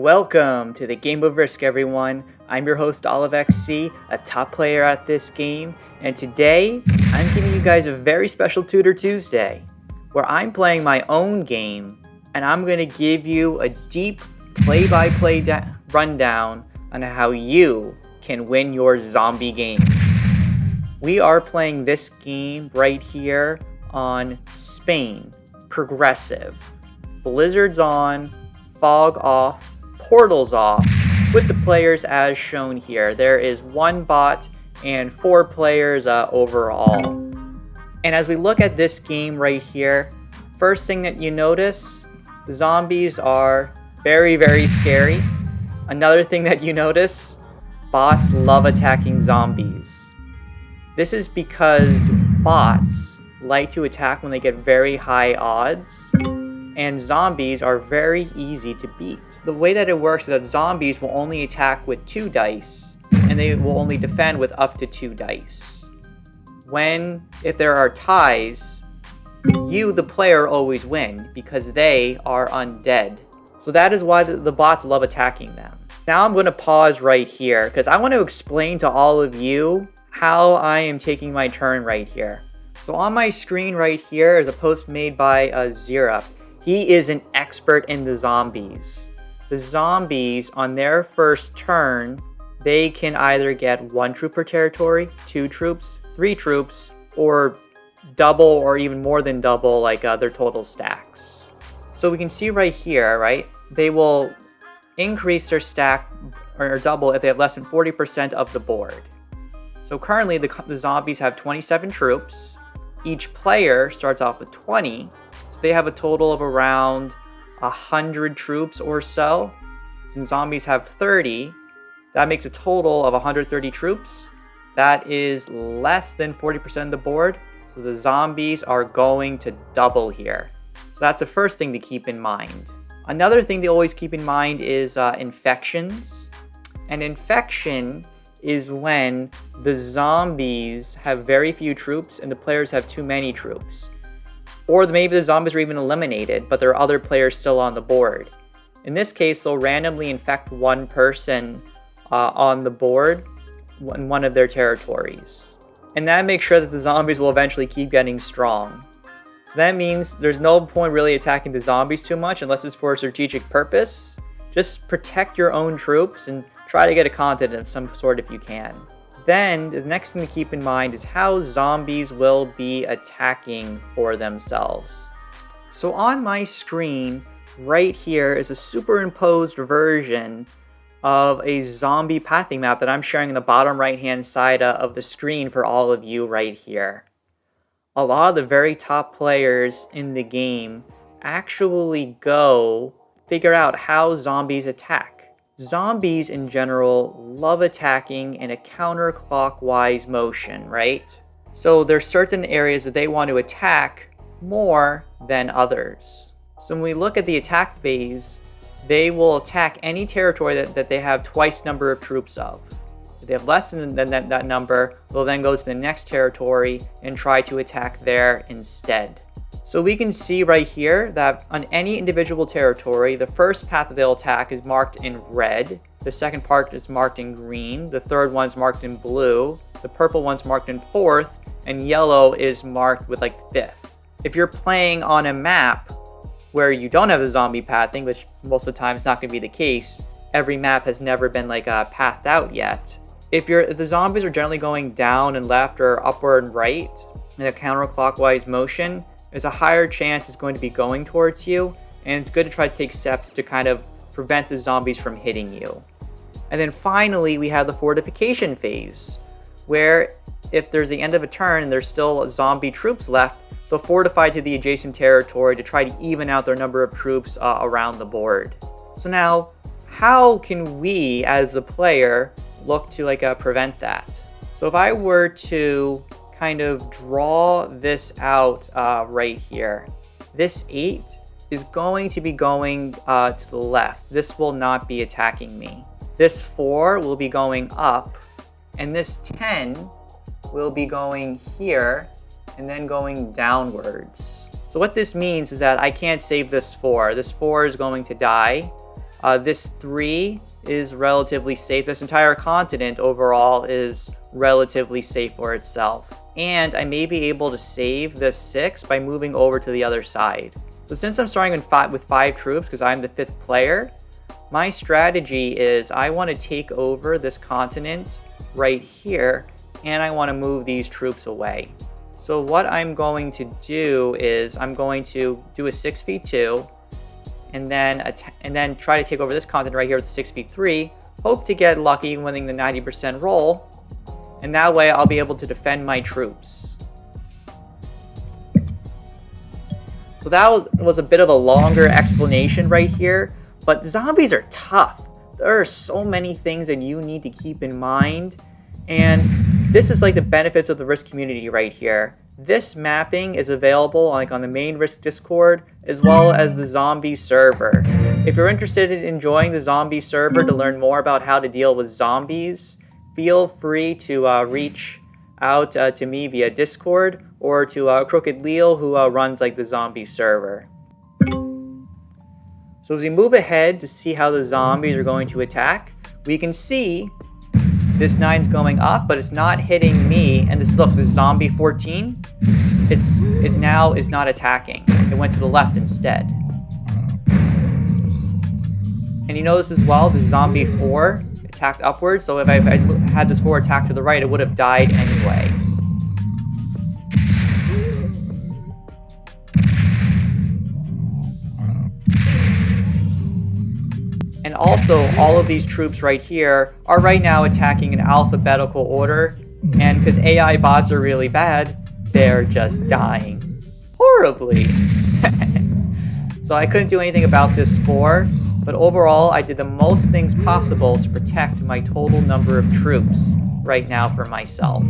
Welcome to the Game of Risk, everyone. I'm your host, OliveXC, a top player at this game, and today I'm giving you guys a very special Tutor Tuesday, where I'm playing my own game, and I'm going to give you a deep play-by-play rundown on how you can win your zombie games. We are playing this game right here on Spain, Progressive, Blizzard's on, Fog off, Portals off, with the players as shown here. There is one bot and 4 players overall. And as we look at this game right here, first thing that you notice, the zombies are very, very scary. Another thing that you notice, bots love attacking zombies. This is because bots like to attack when they get very high odds, and zombies are very easy to beat. The way that it works is that zombies will only attack with 2 dice, and they will only defend with up to 2 dice. If there are ties, you, the player, always win because they are undead. So that is why the bots love attacking them. Now I'm going to pause right here because I want to explain to all of you how I am taking my turn right here. So on my screen right here is a post made by Zira. He is an expert in the zombies. The zombies, on their first turn, they can either get 1 troop per territory, 2 troops, 3 troops, or double or even more than double like their total stacks. So we can see right here, right? They will increase their stack or double if they have less than 40% of the board. So currently the zombies have 27 troops. Each player starts off with 20. So they have a total of around 100 troops or so. Since zombies have 30, that makes a total of 130 troops. That is less than 40% of the board. So the zombies are going to double here. So that's the first thing to keep in mind. Another thing to always keep in mind is infections. An infection is when the zombies have very few troops and the players have too many troops. Or maybe the zombies are even eliminated, but there are other players still on the board. In this case, they'll randomly infect one person on the board in one of their territories. And that makes sure that the zombies will eventually keep getting strong. So that means there's no point really attacking the zombies too much unless it's for a strategic purpose. Just protect your own troops and try to get a content of some sort if you can. Then, the next thing to keep in mind is how zombies will be attacking for themselves. So on my screen, right here is a superimposed version of a zombie pathing map that I'm sharing in the bottom right-hand side of the screen for all of you right here. A lot of the very top players in the game actually go figure out how zombies attack. Zombies in general love attacking in a counterclockwise motion, right? So there's certain areas that they want to attack more than others. So when we look at the attack phase, they will attack any territory that they have twice number of troops of. If they have less than that number, they'll then go to the next territory and try to attack there instead. So we can see right here that on any individual territory, the first path that they'll attack is marked in red. The second part is marked in green. The third one's marked in blue. The purple one's marked in 4th. And yellow is marked with like 5th. If you're playing on a map where you don't have the zombie pathing, which most of the time is not going to be the case, every map has never been like pathed out yet. If the zombies are generally going down and left or upward and right in a counterclockwise motion, there's a higher chance it's going to be going towards you, and it's good to try to take steps to kind of prevent the zombies from hitting you. And then finally, we have the fortification phase, where if there's the end of a turn and there's still zombie troops left, they'll fortify to the adjacent territory to try to even out their number of troops around the board. So now, how can we, as the player, look to prevent that? So if I were to kind of draw this out right here, this 8 is going to be going to the left. This will not be attacking me. This 4 will be going up, and this 10 will be going here and then going downwards. So what this means is that I can't save this 4. This 4 is going to die. This 3 is relatively safe. This entire continent overall is relatively safe for itself. And I may be able to save this 6 by moving over to the other side. So since I'm starting with 5 troops, because I'm the 5th player, my strategy is I want to take over this continent right here, and I want to move these troops away. So what I'm going to do is I'm going to do a 6v2, and then try to take over this continent right here with the 6v3. Hope to get lucky winning the 90% roll, and that way I'll be able to defend my troops. So that was a bit of a longer explanation right here, but zombies are tough. There are so many things that you need to keep in mind, and this is like the benefits of the Risk community right here. This mapping is available on the main Risk Discord as well as the zombie server. If you're interested in enjoying the zombie server to learn more about how to deal with zombies, feel free to reach out to me via Discord or to Crooked Leo, who runs the zombie server. So as we move ahead to see how the zombies are going to attack, we can see this 9's going up, but it's not hitting me. And look, this zombie 14, it now is not attacking. It went to the left instead. And you notice as well, the zombie 4 attacked upwards. So if I had this 4 attack to the right, it would have died anyway. And also, all of these troops right here are right now attacking in alphabetical order. And because AI bots are really bad, they're just dying horribly. So I couldn't do anything about this 4. But overall, I did the most things possible to protect my total number of troops right now for myself.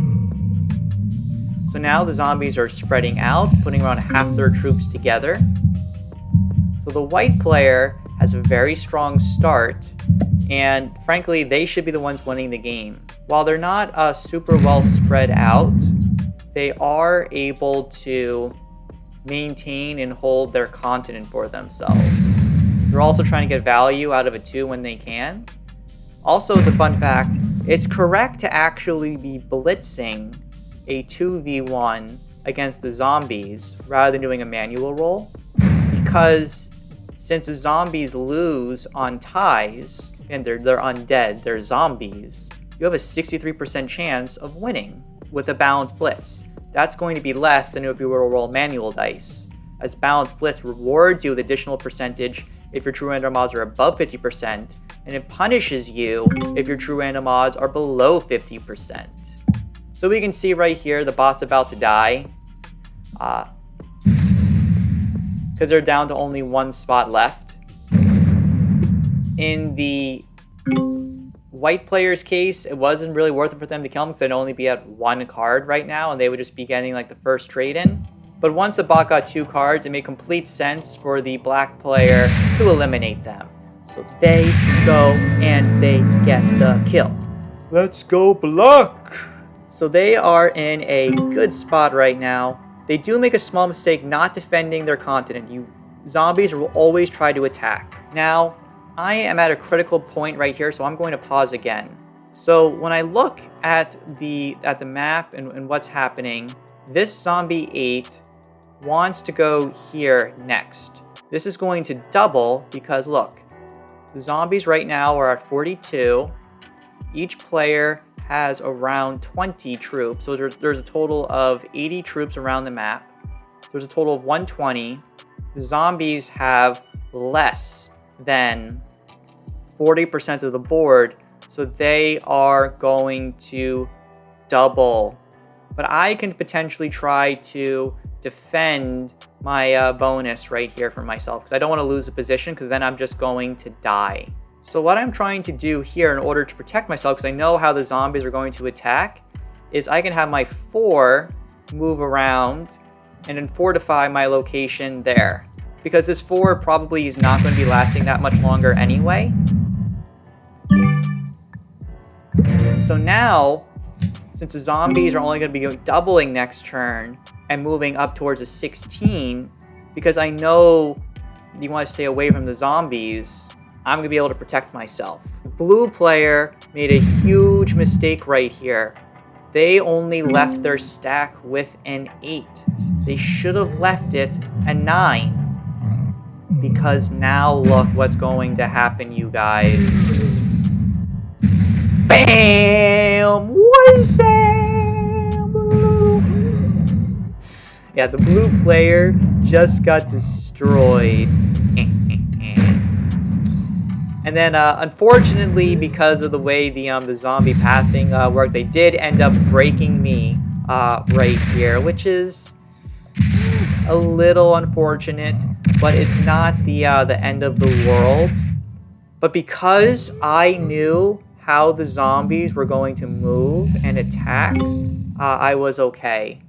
So now the zombies are spreading out, putting around half their troops together. So the white player has a very strong start, and frankly, they should be the ones winning the game. While they're not super well spread out, they are able to maintain and hold their continent for themselves. They're also trying to get value out of a 2 when they can. Also, as a fun fact, it's correct to actually be blitzing a 2v1 against the zombies rather than doing a manual roll, because since the zombies lose on ties, and they're undead, they're zombies, you have a 63% chance of winning with a balanced blitz. That's going to be less than if you were to roll manual dice, as balanced blitz rewards you with additional percentage if your true random odds are above 50%, and it punishes you if your true random odds are below 50%. So we can see right here the bot's about to die, because they're down to only 1 spot left. In the white player's case, it wasn't really worth it for them to kill him because they'd only be at 1 card right now, and they would just be getting the first trade in. But once the bot got 2 cards, it made complete sense for the black player to eliminate them. So they go and they get the kill. Let's go black! So they are in a good spot right now. They do make a small mistake not defending their continent. Zombies will always try to attack. Now, I am at a critical point right here, so I'm going to pause again. So when I look at the map and what's happening, this zombie 8 wants to go here next. This is going to double because look, the zombies right now are at 42. Each player has around 20 troops, so there's a total of 80 troops around the map. There's a total of 120. The zombies have less than 40% of the board, so they are going to double. But I can potentially try to defend my bonus right here for myself, because I don't want to lose a position, because then I'm just going to die. So what I'm trying to do here in order to protect myself, because I know how the zombies are going to attack, is I can have my 4 move around and then fortify my location there. Because this 4 probably is not going to be lasting that much longer anyway. So now, since the zombies are only going to be doubling next turn and moving up towards a 16, because I know you want to stay away from the zombies, I'm going to be able to protect myself. Blue player made a huge mistake right here. They only left their stack with an 8. They should have left it a 9. Because now look what's going to happen, you guys. Bam! Wazam! Yeah, the blue player just got destroyed. And then, unfortunately, because of the way the zombie pathing worked, they did end up breaking me right here, which is a little unfortunate, but it's not the end of the world. But because I knew how the zombies were going to move and attack, I was okay.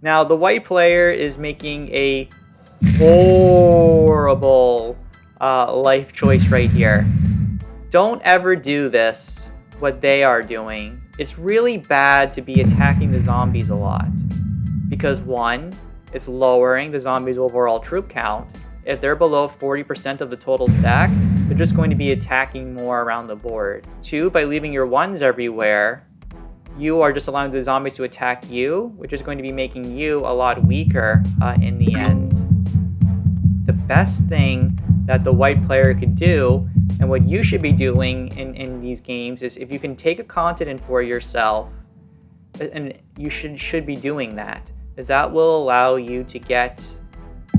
Now, the white player is making a horrible life choice right here. Don't ever do this, what they are doing. It's really bad to be attacking the zombies a lot. Because 1, it's lowering the zombies' overall troop count. If they're below 40% of the total stack, they're just going to be attacking more around the board. 2, by leaving your 1s everywhere, you are just allowing the zombies to attack you, which is going to be making you a lot weaker in the end. The best thing that the white player could do, and what you should be doing in these games, is if you can take a continent for yourself, and you should be doing that, is that will allow you to get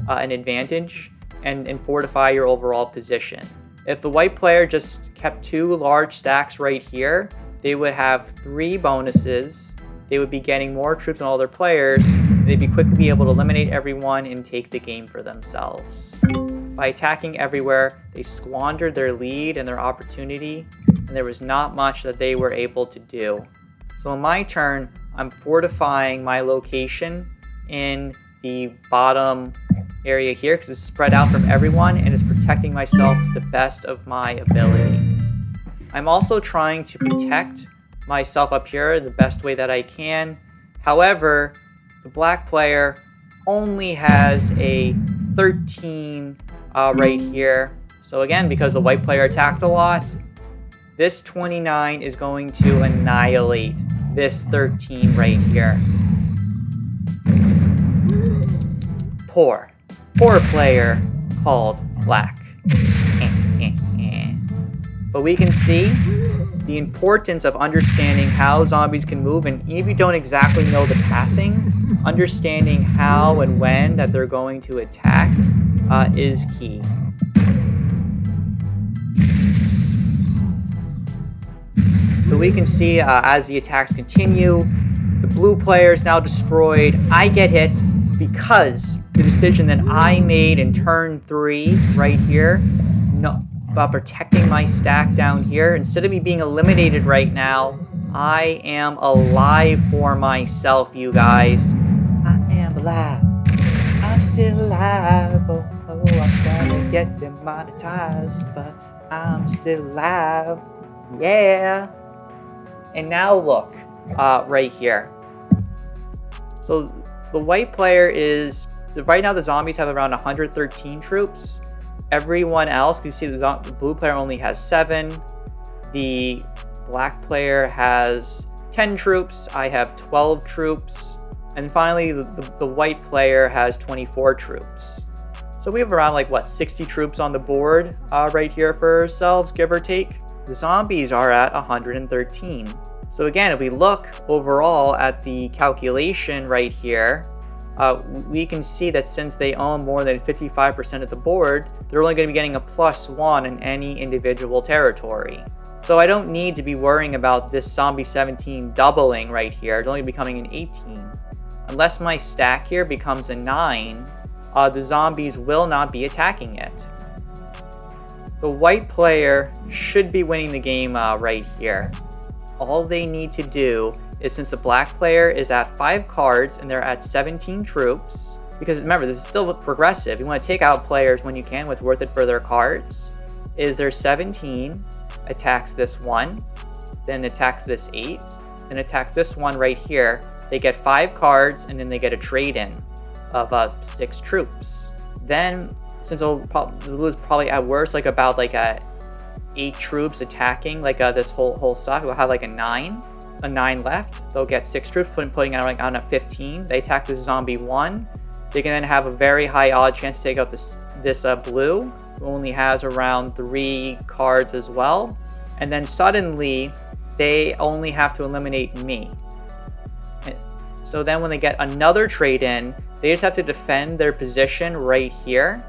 an advantage and fortify your overall position. If the white player just kept 2 large stacks right here, they would have 3 bonuses. They would be getting more troops than all their players. And they'd be quickly be able to eliminate everyone and take the game for themselves. By attacking everywhere, they squandered their lead and their opportunity, and there was not much that they were able to do. So on my turn, I'm fortifying my location in the bottom area here because it's spread out from everyone and it's protecting myself to the best of my ability. I'm also trying to protect myself up here the best way that I can. However, the black player only has a 13 right here. So again, because the white player attacked a lot, this 29 is going to annihilate this 13 right here. Poor player called black. But we can see the importance of understanding how zombies can move, and even if you don't exactly know the pathing, understanding how and when that they're going to attack is key. So we can see as the attacks continue, the blue player is now destroyed. I get hit because the decision that I made in turn 3 right here, about protecting my stack down here, instead of me being eliminated right now, I am alive for myself, you guys. I am alive. I'm still alive. Oh, I'm gonna get demonetized, but I'm still alive. Yeah. And now look, right here. So the white player is, right now the zombies have around 113 troops. Everyone else, you see the blue player only has 7. The black player has 10 troops. I have 12 troops. And finally, the white player has 24 troops. So we have around 60 troops on the board right here for ourselves, give or take. The zombies are at 113. So again, if we look overall at the calculation right here, we can see that since they own more than 55% of the board, they're only going to be getting a +1 in any individual territory. So I don't need to be worrying about this zombie 17 doubling right here. It's only becoming an 18. Unless my stack here becomes a 9, the zombies will not be attacking it. The white player should be winning the game right here. All they need to do is, since the black player is at 5 cards and they're at 17 troops, because remember, this is still progressive. You want to take out players when you can, what's worth it for their cards, is their 17 attacks this one, then attacks this 8, then attacks this one right here. They get 5 cards and then they get a trade-in of 6 troops. Then since the blue is probably at worst like about like 8 troops attacking like this whole stock. We'll have like a 9 left. They'll get 6 troops, putting it like on a 15. They attack this zombie 1. They can then have a very high odd chance to take out this blue, who only has around 3 cards as well. And then suddenly they only have to eliminate me. So then when they get another trade in, they just have to defend their position right here.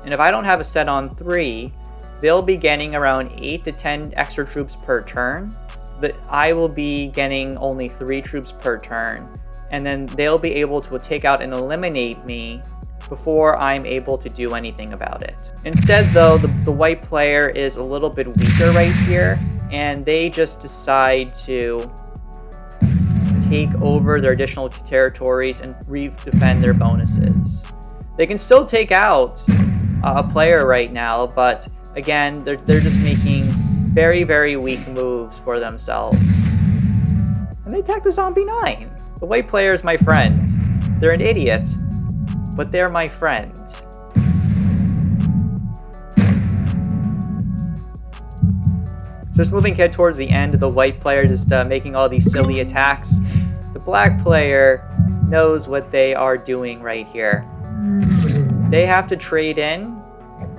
And if I don't have a set on 3, they'll be getting around 8 to 10 extra troops per turn. But I will be getting only 3 troops per turn. And then they'll be able to take out and eliminate me before I'm able to do anything about it. Instead though, the white player is a little bit weaker right here, and they just decide to take over their additional territories and defend their bonuses. They can still take out a player right now, but again, they're just making very, very weak moves for themselves. And they attack the zombie 9. The white player is my friend. They're an idiot, but they're my friend. So just moving ahead towards the end, the white player just making all these silly attacks. The black player knows what they are doing right here. They have to trade in.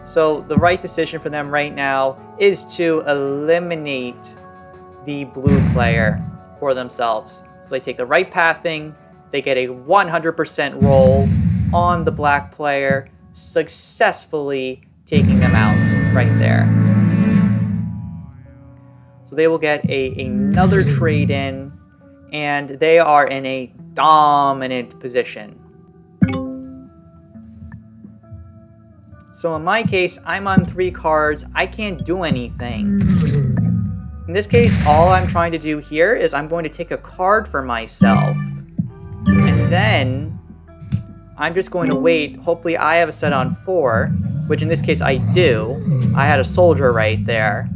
So the right decision for them right now is to eliminate the blue player for themselves. So they take the right pathing. They get a 100% roll on the black player, successfully taking them out right there. So they will get another trade in, and they are in a dominant position. So in my case, I'm on 3 cards. I can't do anything. In this case, all I'm trying to do here is I'm going to take a card for myself. And then I'm just going to wait. Hopefully I have a set on 4, which in this case I do. I had a soldier right there.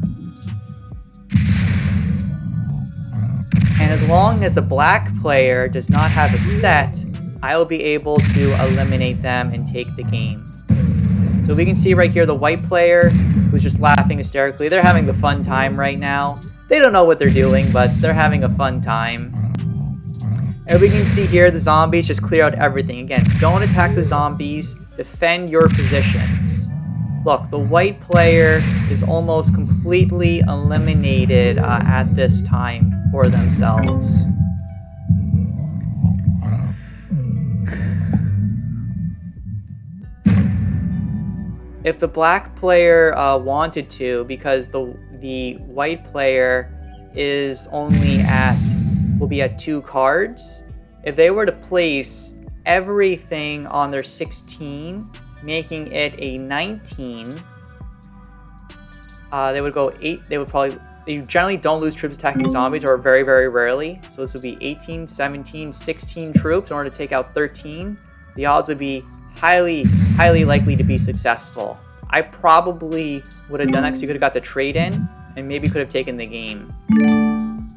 And as long as the black player does not have a set, I will be able to eliminate them and take the game. So we can see right here the white player who's just laughing hysterically. They're having a fun time right now. They don't know what they're doing, but they're having a fun time. And we can see here the zombies just clear out everything. Again, don't attack the zombies. Defend your positions. Look, the white player is almost completely eliminated at this time for themselves. If the black player wanted to, because the white player is only will be at 2 cards, if they were to place everything on their 16, making it a 19, they would go 8. They generally don't lose troops attacking zombies, or very, very rarely. So this would be 18, 17, 16 troops in order to take out 13. The odds would be highly, highly likely to be successful. I probably would have done that because you could have got the trade in and maybe could have taken the game.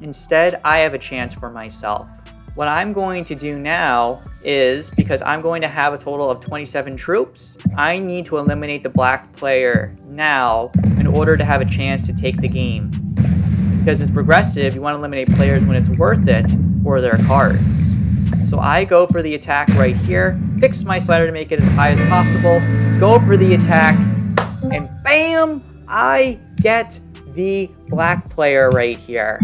Instead, I have a chance for myself. What I'm going to do now is, because I'm going to have a total of 27 troops, I need to eliminate the black player now in order to have a chance to take the game. Because it's progressive, you want to eliminate players when it's worth it for their cards. So I go for the attack right here, fix my slider to make it as high as possible, go for the attack, and bam! I get the black player right here.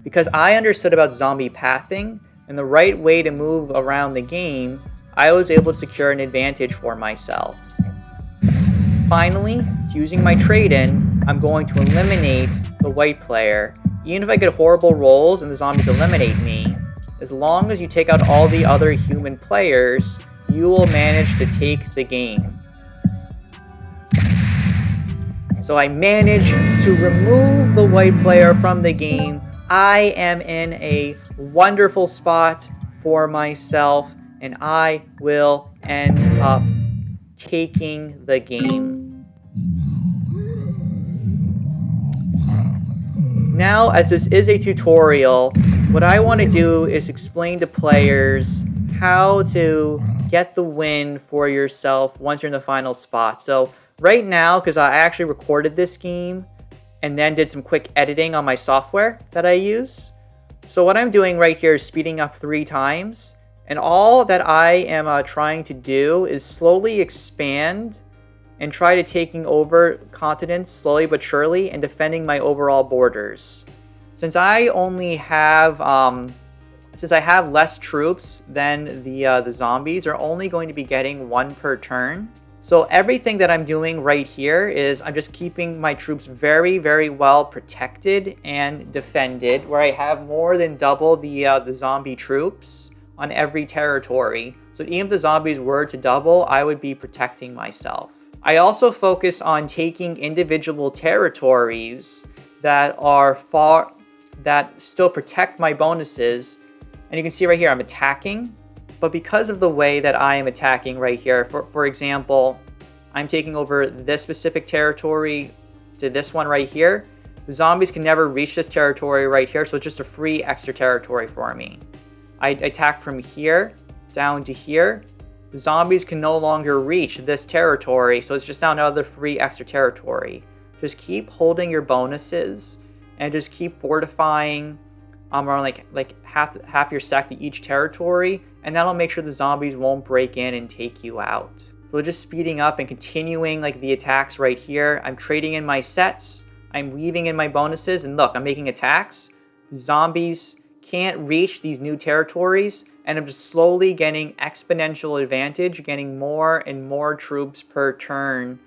Because I understood about zombie pathing and the right way to move around the game, I was able to secure an advantage for myself. Finally, using my trade-in, I'm going to eliminate the white player. Even if I get horrible rolls and the zombies eliminate me, as long as you take out all the other human players, you will manage to take the game. So I managed to remove the white player from the game. I am in a wonderful spot for myself, and I will end up taking the game. Now, as this is a tutorial, what I want to do is explain to players how to get the win for yourself once you're in the final spot. So right now, because I actually recorded this game and then did some quick editing on my software that I use. So what I'm doing right here is speeding up 3 times. And all that I am trying to do is slowly expand and try to taking over continents slowly but surely and defending my overall borders. Since I have less troops than the zombies, are only going to be getting 1 per turn. So everything that I'm doing right here is I'm just keeping my troops very, very well protected and defended, where I have more than double the zombie troops on every territory. So even if the zombies were to double, I would be protecting myself. I also focus on taking individual territories that still protect my bonuses. And you can see right here, I'm attacking. But because of the way that I am attacking right here, for example, I'm taking over this specific territory to this one right here. The zombies can never reach this territory right here, so it's just a free extra territory for me. I attack from here down to here. The zombies can no longer reach this territory, so it's just now another free extra territory. Just keep holding your bonuses and just keep fortifying around like half your stack to each territory, and that'll make sure the zombies won't break in and take you out. So just speeding up and continuing like the attacks right here. I'm trading in my sets, I'm leaving in my bonuses, and look, I'm making attacks. The zombies can't reach these new territories, and I'm just slowly getting exponential advantage, getting more and more troops per turn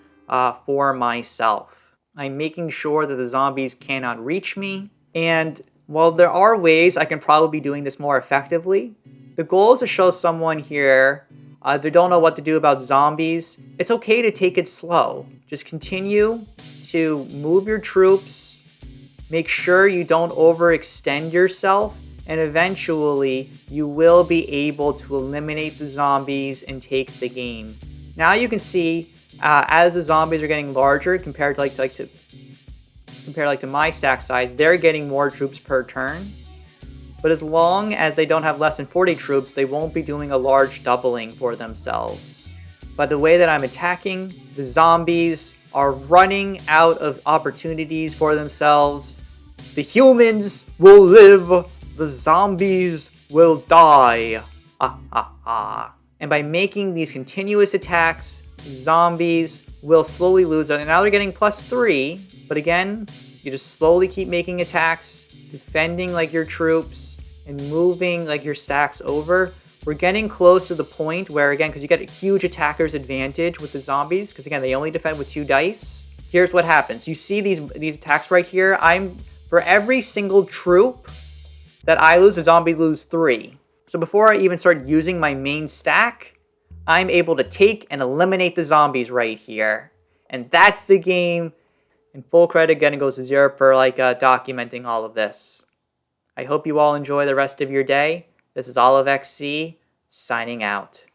for myself. I'm making sure that the zombies cannot reach me, and while there are ways I can probably be doing this more effectively, the goal is to show someone here they don't know what to do about zombies. It's okay to take it slow. Just continue to move your troops, make sure you don't overextend yourself, and eventually you will be able to eliminate the zombies and take the game. Now you can see as the zombies are getting larger compared to my stack size, they're getting more troops per turn. But as long as they don't have less than 40 troops, they won't be doing a large doubling for themselves. By the way that I'm attacking, the zombies are running out of opportunities for themselves. The humans will live, the zombies will die. And by making these continuous attacks, zombies will slowly lose. And now they're getting +3, but again, you just slowly keep making attacks, defending like your troops, and moving like your stacks over. We're getting close to the point where, again, because you get a huge attacker's advantage with the zombies, because again, they only defend with 2 dice. Here's what happens. You see these attacks right here. For every single troop that I lose, a zombie lose 3. So before I even start using my main stack, I'm able to take and eliminate the zombies right here. And that's the game. And full credit again goes to Zero for documenting all of this. I hope you all enjoy the rest of your day. This is OliveXC signing out.